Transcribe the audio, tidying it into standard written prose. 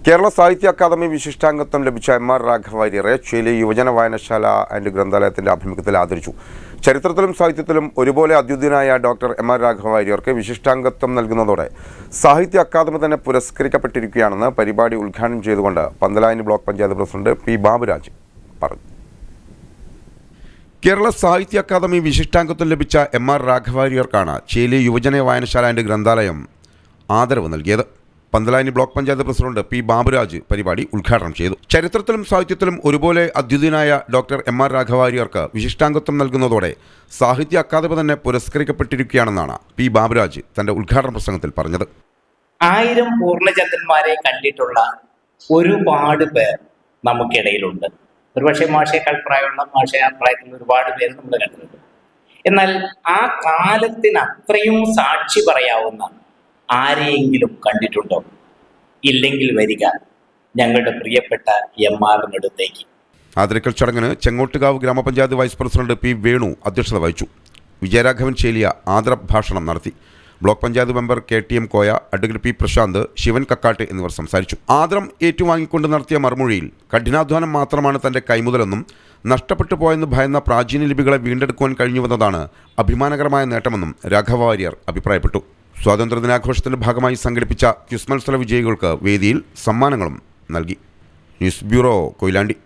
കേരള സാഹിത്യ അക്കാദമി വിശിഷ്ടാംഗത്വം ലഭിച്ച എം.ആർ. രാഘവ വാര്യരെ ചേലി യുവജന വായനശാല ആൻഡ് ഗ്രന്ഥാലയത്തിന്റെ ആഭിമുഖ്യത്തിൽ ആദരിച്ചു. ചരിത്രത്തിലും സാഹിത്യത്തിലും ഒരുപോലെ അദ്വിതീയനായ ഡോക്ടർ എം.ആർ. രാഘവ വാര്യർക്ക് വിശിഷ്ടാംഗത്വം നൽകുന്നതോടെ സാഹിത്യ അക്കാദമി തന്നെ പുരസ്കരിക്കപ്പെട്ടിരിക്കുകയാണെന്ന് പരിപാടി ഉദ്ഘാടനം ചെയ്തുകൊണ്ട് Pantalayani block panchayat president P. Baburaj പറഞ്ഞു. കേരള സാഹിത്യ അക്കാദമി വിശിഷ്ടാംഗത്വം ലഭിച്ച എം.ആർ. രാഘവ വാര്യർക്കാണ് ചേലി യുവജന വായനശാല ആൻഡ് ഗ്രന്ഥാലയം ആദരവ് നൽകിയത്. Pantalayani block panchayat president P. Baburaj പരിപാടി ഉദ്ഘാടനം ചെയ്തു. ചരിത്രത്തിലും സാഹിത്യത്തിലും ഒരുപോലെ അദ്വിതീയനായ ഡോക്ടർ എം.ആർ. രാഘവ വാര്യർക്ക് വിശിഷ്ടാംഗത്വം നൽകുന്നതോടെ സാഹിത്യ അക്കാദമി തന്നെ പുരസ്കരിക്കപ്പെട്ടിരിക്കുകയാണെന്നാണ് പി. ബാബുരാജ് തന്റെ ഉദ്ഘാടന പ്രസംഗത്തിൽ പറഞ്ഞത്. 1000 പൂർണ്ണചന്ദ്രന്മാരെ കണ്ടിട്ടുള്ള ഒരുപാട് പേർ നമുക്കിടയിലുണ്ട്. ഒരുപക്ഷെ മാഷയേക്കാൾ പ്രായമുള്ള പ്രായത്തിൽ ഒരുപാട് പേര് നമ്മൾ കണ്ടിട്ടുണ്ട്. എന്നാൽ ആ കാലത്തിന് അത്രയും സാക്ഷി പറയാവുന്ന ആരെയെങ്കിലും കണ്ടിട്ടുണ്ടോ? ഇല്ലെങ്കിൽ വരിക ഞങ്ങളുടെ പ്രിയപ്പെട്ട എം.ആറിനടുത്തേക്ക്. ആദരിക്കൽ ചടങ്ങിന് ചെങ്ങോട്ടുകാവ് ഗ്രാമപഞ്ചായത്ത് വൈസ് പ്രസിഡന്റ് പി. വേണു അധ്യക്ഷത വഹിച്ചു. വിജയരാഘവൻ ചേലിയ ആദരഭാഷണം നടത്തി. Block panchayat member KTM Koya, advocate പി. പ്രശാന്ത്, ശിവൻ കക്കാട്ട് എന്നിവർ സംസാരിച്ചു. ആദരം ഏറ്റുവാങ്ങിക്കൊണ്ട് നടത്തിയ മറുമൊഴിയിൽ കഠിനാധ്വാനം മാത്രമാണ് തന്റെ കൈമുതലെന്നും നഷ്ടപ്പെട്ടു പോയെന്ന് ഭയന്ന പ്രാചീന ലിപികളെ വീണ്ടെടുക്കുവാൻ കഴിഞ്ഞുവെന്നതാണ് അഭിമാനകരമായ നേട്ടമെന്നും രാഘവ വാര്യർ അഭിപ്രായപ്പെട്ടു. സ്വാതന്ത്ര്യദിനാഘോഷത്തിന്റെ ഭാഗമായി സംഘടിപ്പിച്ച ക്വിസ് മത്സര വിജയികൾക്ക് വേദിയിൽ സമ്മാനങ്ങളും നൽകി. News bureau, Koyilandy.